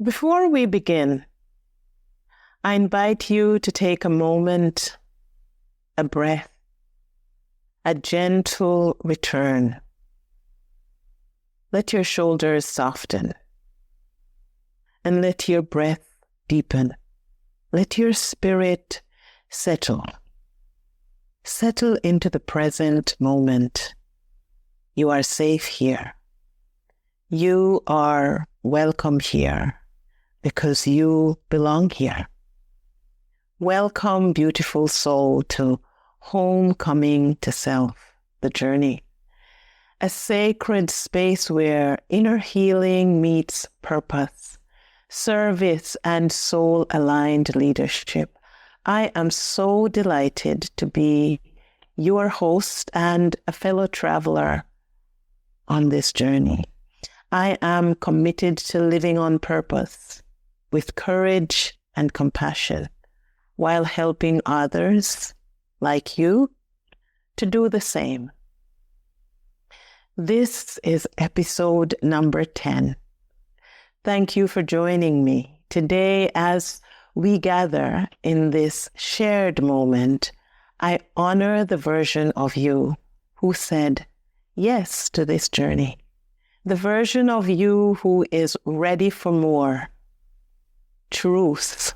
Before we begin, I invite you to take a moment, a breath, a gentle return. Let your shoulders soften and let your breath deepen. Let your spirit settle. Settle into the present moment. You are safe here. You are welcome here because you belong here. Welcome, beautiful soul, to Homecoming to Self, the journey. A sacred space where inner healing meets purpose, service, and soul-aligned leadership. I am so delighted to be your host and a fellow traveler on this journey. I am committed to living on purpose with courage and compassion while helping others like you to do the same. This is episode number 10. Thank you for joining me today as we gather in this shared moment. I honor the version of you who said yes to this journey, the version of you who is ready for more truth,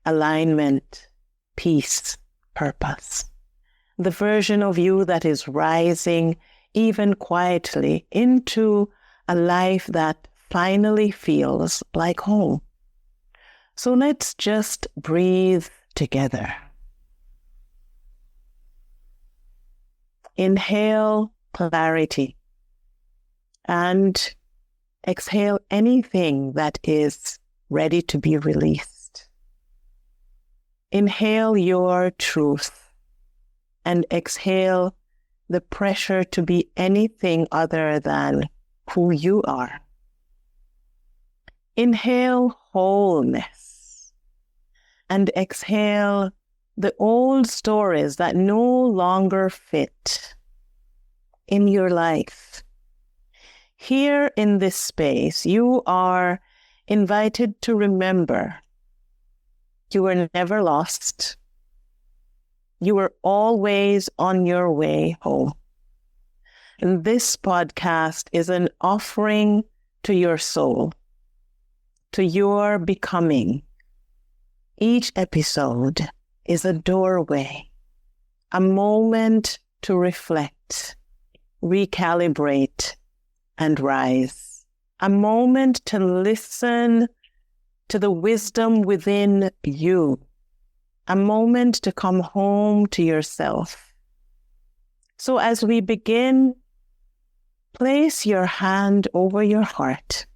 alignment, peace, purpose, the version of you that is rising even quietly into a life that finally feels like home. So let's just breathe together. Inhale clarity and exhale anything that is ready to be released. Inhale your truth and exhale the pressure to be anything other than who you are. Inhale wholeness and exhale the old stories that no longer fit in your life. Here in this space, you are invited to remember you were never lost. You were always on your way home. And this podcast is an offering to your soul, to your becoming. Each episode is a doorway, a moment to reflect, recalibrate, and rise. A moment to listen to the wisdom within you. A moment to come home to yourself. So as we begin, place your hand over your heart,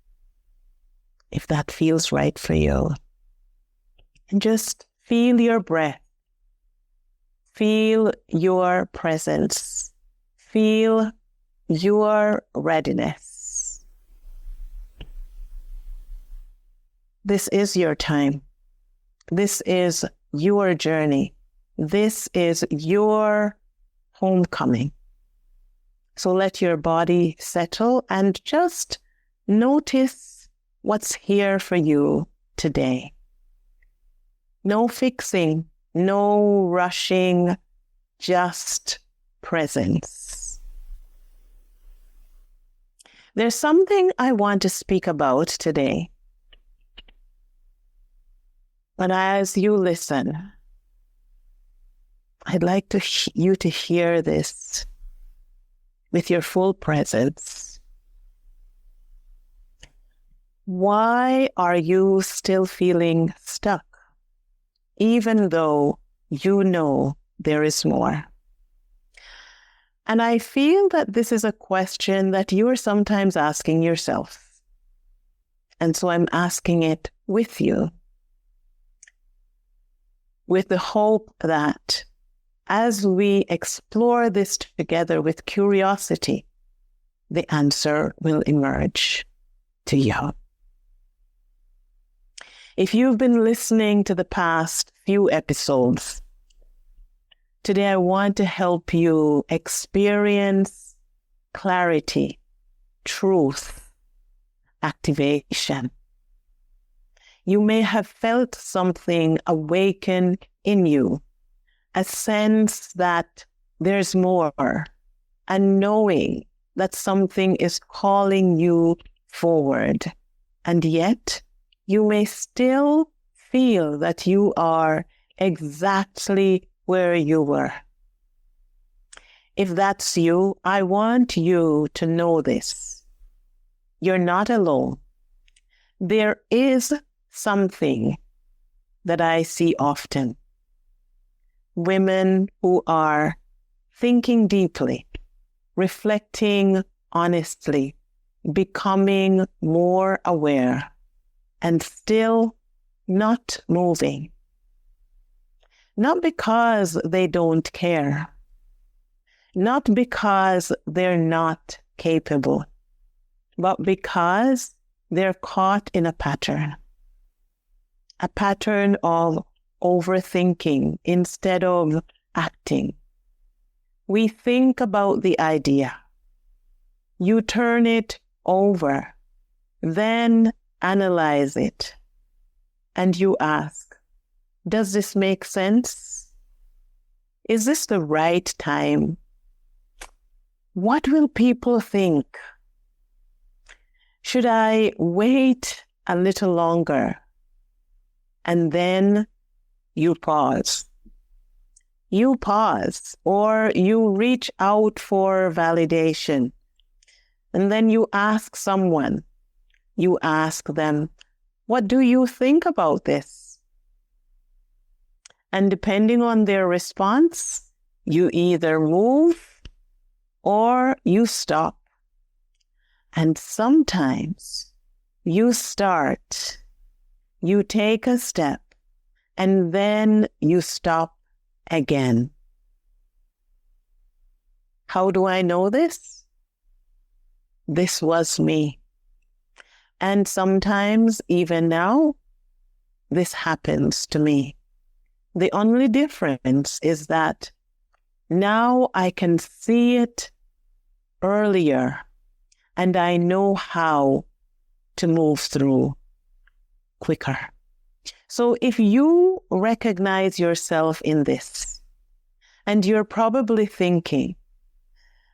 if that feels right for you, and just feel your breath. Feel your presence. Feel your readiness. This is your time. This is your journey. This is your homecoming. So let your body settle and just notice what's here for you today. No fixing, no rushing, just presence. There's something I want to speak about today. But as you listen, I'd like you to hear this with your full presence. Why are you still feeling stuck, even though you know there is more? And I feel that this is a question that you are sometimes asking yourself. And so I'm asking it with you, with the hope that as we explore this together with curiosity, the answer will emerge to you. If you've been listening to the past few episodes, today I want to help you experience clarity, truth, activation. you may have felt something awaken in you, a sense that there's more, and knowing that something is calling you forward. And yet, you may still feel that you are exactly where you were. If that's you, I want you to know this. You're not alone. There is something that I see often. Women who are thinking deeply, reflecting honestly, becoming more aware, and still not moving. Not because they don't care, not because they're not capable, but because they're caught in a pattern of overthinking instead of acting. We think about the idea. You turn it over, then analyze it, and you ask, does this make sense? Is this the right time? What will people think? Should I wait a little longer? And then you pause. You pause, or you reach out for validation. And then you ask someone, you ask them, what do you think about this? And depending on their response, you either move or you stop. And sometimes you start, you take a step, and then you stop again. How do I know this? This was me. And sometimes, even now, this happens to me. The only difference is that now I can see it earlier, and I know how to move through quicker. So if you recognize yourself in this, and you're probably thinking,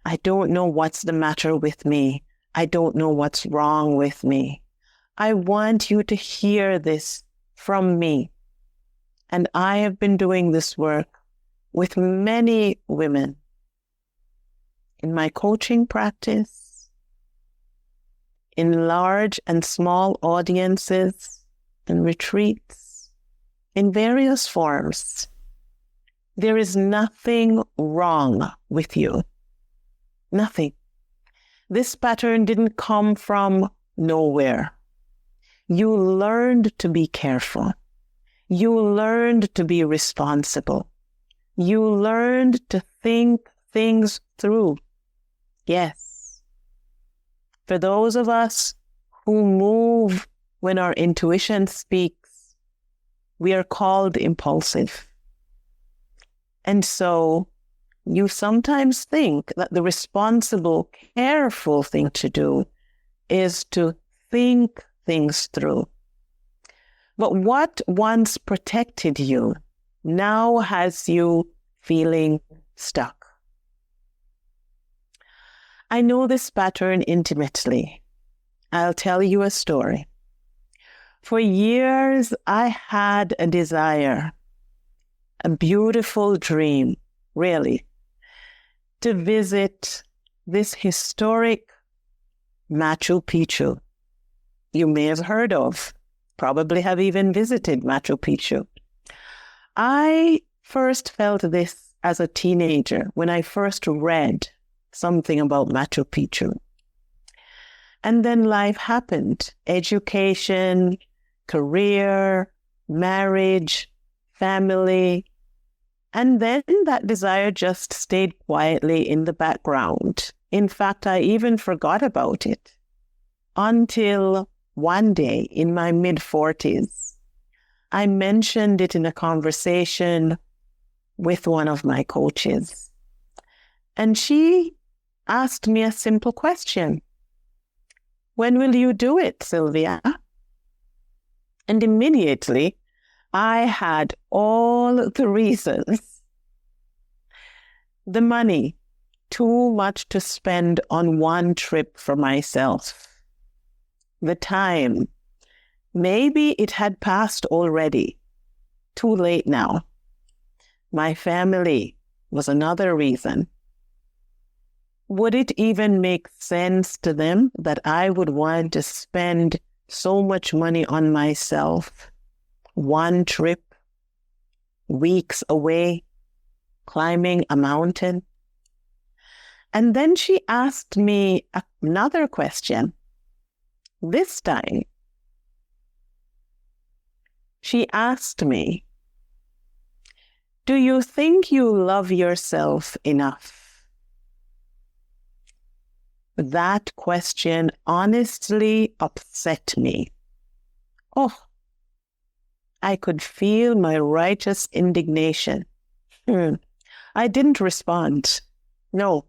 I don't know what's the matter with me. I don't know what's wrong with me. I want you to hear this from me. And I have been doing this work with many women in my coaching practice, in large and small audiences and retreats, in various forms. There is nothing wrong with you. Nothing. This pattern didn't come from nowhere. You learned to be careful. You learned to be responsible. You learned to think things through. Yes. For those of us who move when our intuition speaks, we are called impulsive. And so you sometimes think that the responsible, careful thing to do is to think things through. But what once protected you now has you feeling stuck. I know this pattern intimately. I'll tell you a story. For years, I had a desire, a beautiful dream, really, to visit this historic Machu Picchu. You may have heard of, probably have even visited Machu Picchu. I first felt this as a teenager when I first read something about Machu Picchu. And then life happened. Education, career, marriage, family. And then that desire just stayed quietly in the background. In fact, I even forgot about it until one day in my mid-40s, I mentioned it in a conversation with one of my coaches. And she asked me a simple question. When will you do it, Sylvia? And immediately, I had all the reasons. The money, too much to spend on one trip for myself. The time, maybe it had passed already. Too late now. My family was another reason. Would it even make sense to them that I would want to spend so much money on myself? One trip, weeks away, climbing a mountain. And then she asked me another question. This time, she asked me, do you think you love yourself enough? That question honestly upset me. Oh, I could feel my righteous indignation. I didn't respond. No,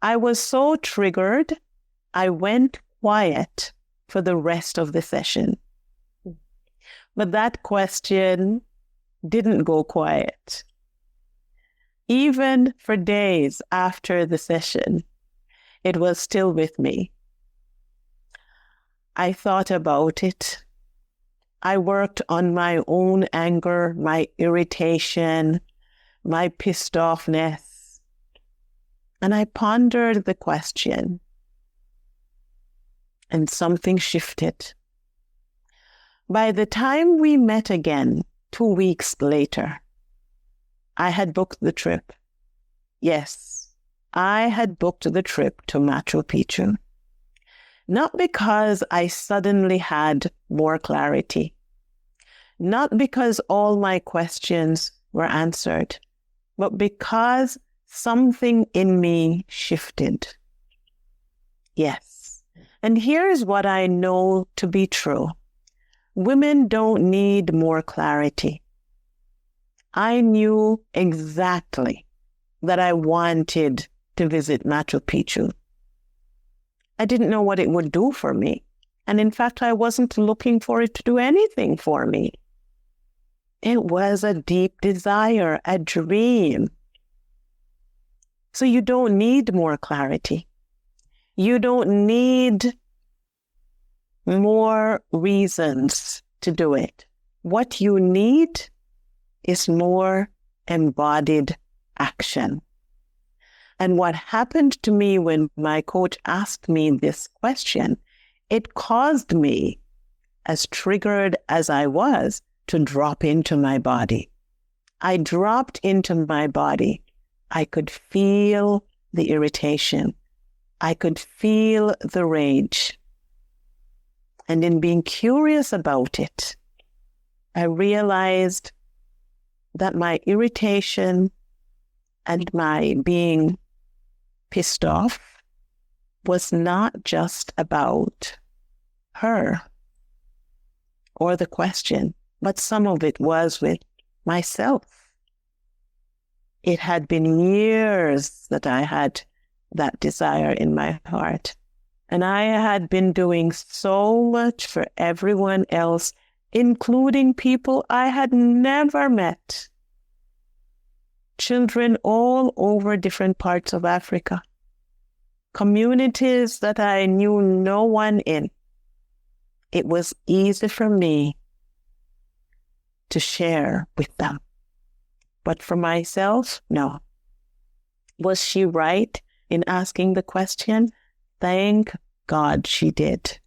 I was so triggered, I went quiet for the rest of the session. But that question didn't go quiet. Even for days after the session, it was still with me. I thought about it. I worked on my own anger, my irritation, my pissed offness. And I pondered the question. And something shifted. By the time we met again, 2 weeks later, I had booked the trip. Yes, I had booked the trip to Machu Picchu. Not because I suddenly had more clarity. Not because all my questions were answered, but because something in me shifted. Yes, and here's what I know to be true. Women don't need more clarity. I knew exactly that I wanted to visit Machu Picchu. I didn't know what it would do for me. And in fact, I wasn't looking for it to do anything for me. It was a deep desire, a dream. So you don't need more clarity. You don't need more reasons to do it. What you need is more embodied action. And what happened to me when my coach asked me this question, it caused me, as triggered as I was, to drop into my body. I dropped into my body. I could feel the irritation. I could feel the rage. And in being curious about it, I realized that my irritation and my being pissed off was not just about her or the question, but some of it was with myself. It had been years that I had that desire in my heart. And I had been doing so much for everyone else, including people I had never met. Children all over different parts of Africa. Communities that I knew no one in. It was easy for me to share with them. But for myself, no. Was she right in asking the question? Thank God she did.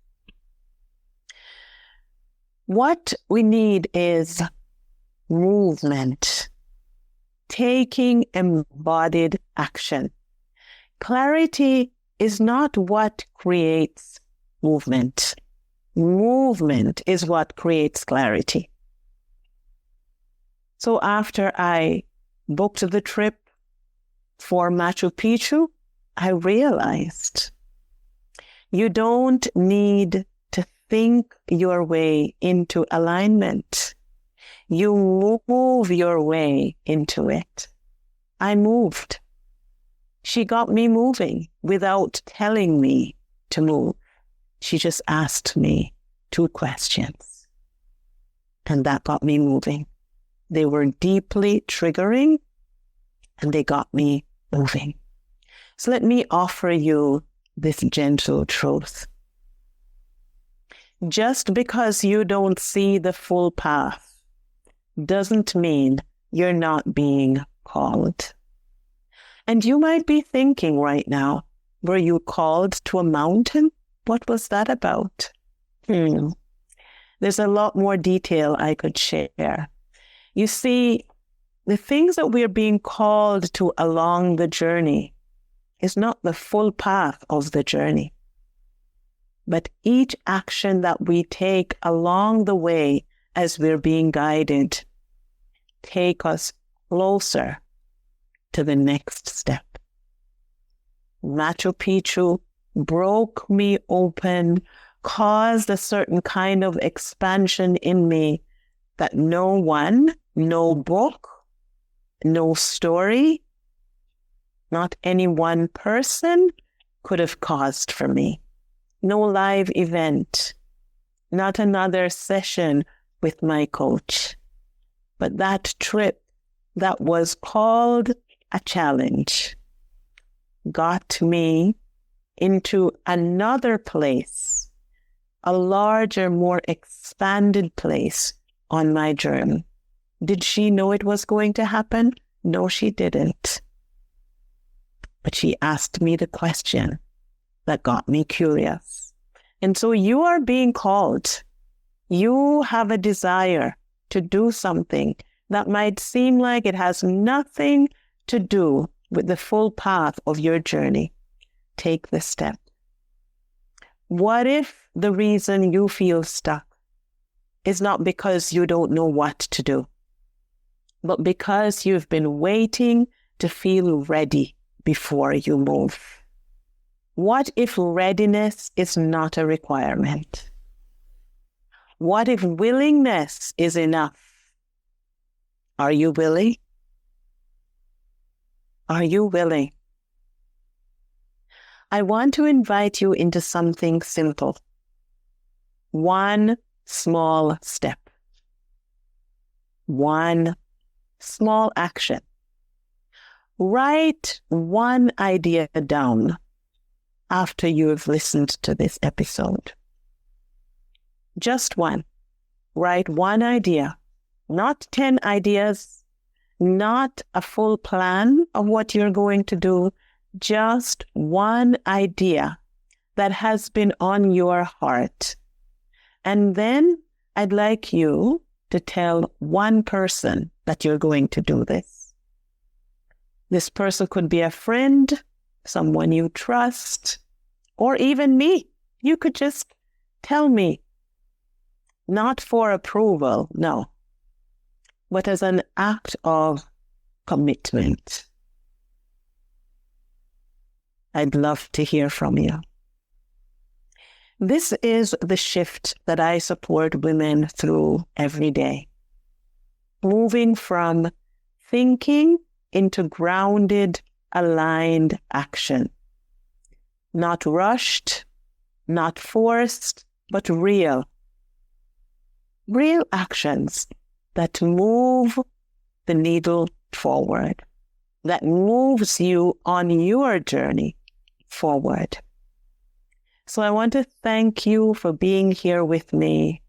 What we need is movement, taking embodied action. Clarity is not what creates movement. Movement is what creates clarity. So after I booked the trip for Machu Picchu, I realized you don't need to think your way into alignment. You move your way into it. I moved. She got me moving without telling me to move. She just asked me 2 questions. And that got me moving. They were deeply triggering, and they got me moving. So let me offer you this gentle truth. Just because you don't see the full path doesn't mean you're not being called. And you might be thinking right now, were you called to a mountain? What was that about? There's a lot more detail I could share. You see, the things that we're being called to along the journey is not the full path of the journey. But each action that we take along the way as we're being guided take us closer to the next step. Machu Picchu broke me open, caused a certain kind of expansion in me that no one, no book, no story, not any one person could have caused for me. No live event, not another session with my coach. But that trip that was called a challenge got me into another place, a larger, more expanded place on my journey. Did she know it was going to happen? No, she didn't. But she asked me the question that got me curious. And so you are being called. You have a desire to do something that might seem like it has nothing to do with the full path of your journey. Take the step. What if the reason you feel stuck is not because you don't know what to do, but because you've been waiting to feel ready before you move? What if readiness is not a requirement? What if willingness is enough? Are you willing? Are you willing? I want to invite you into something simple. One small step. One small action. Write one idea down after you have listened to this episode. Just one. Write one idea, not 10 ideas, not a full plan of what you're going to do, just one idea that has been on your heart. And then I'd like you to tell one person that you're going to do this. This person could be a friend, someone you trust, or even me. You could just tell me, not for approval, no, but as an act of commitment. I'd love to hear from you. This is the shift that I support women through every day. Moving from thinking into grounded, aligned action. Not rushed, not forced, but real. Real actions that move the needle forward, that moves you on your journey forward. So I want to thank you for being here with me.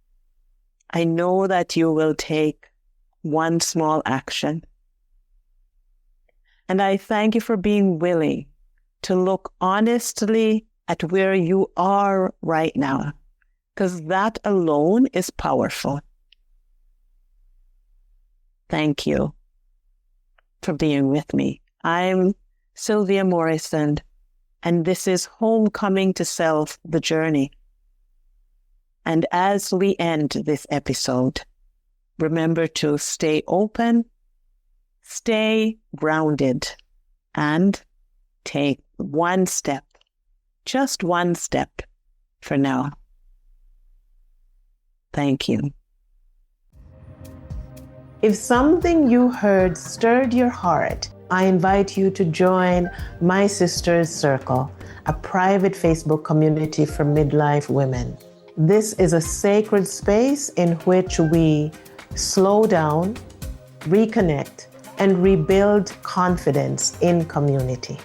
I know that you will take one small action. And I thank you for being willing to look honestly at where you are right now, because that alone is powerful. Thank you for being with me. I'm Sylvia Morrison, and this is Homecoming to Self, the Journey. And as we end this episode, remember to stay open, stay grounded, and take one step, just one step for now. Thank you. If something you heard stirred your heart, I invite you to join My Sister's Circle, a private Facebook community for midlife women. This is a sacred space in which we slow down, reconnect, and rebuild confidence in community.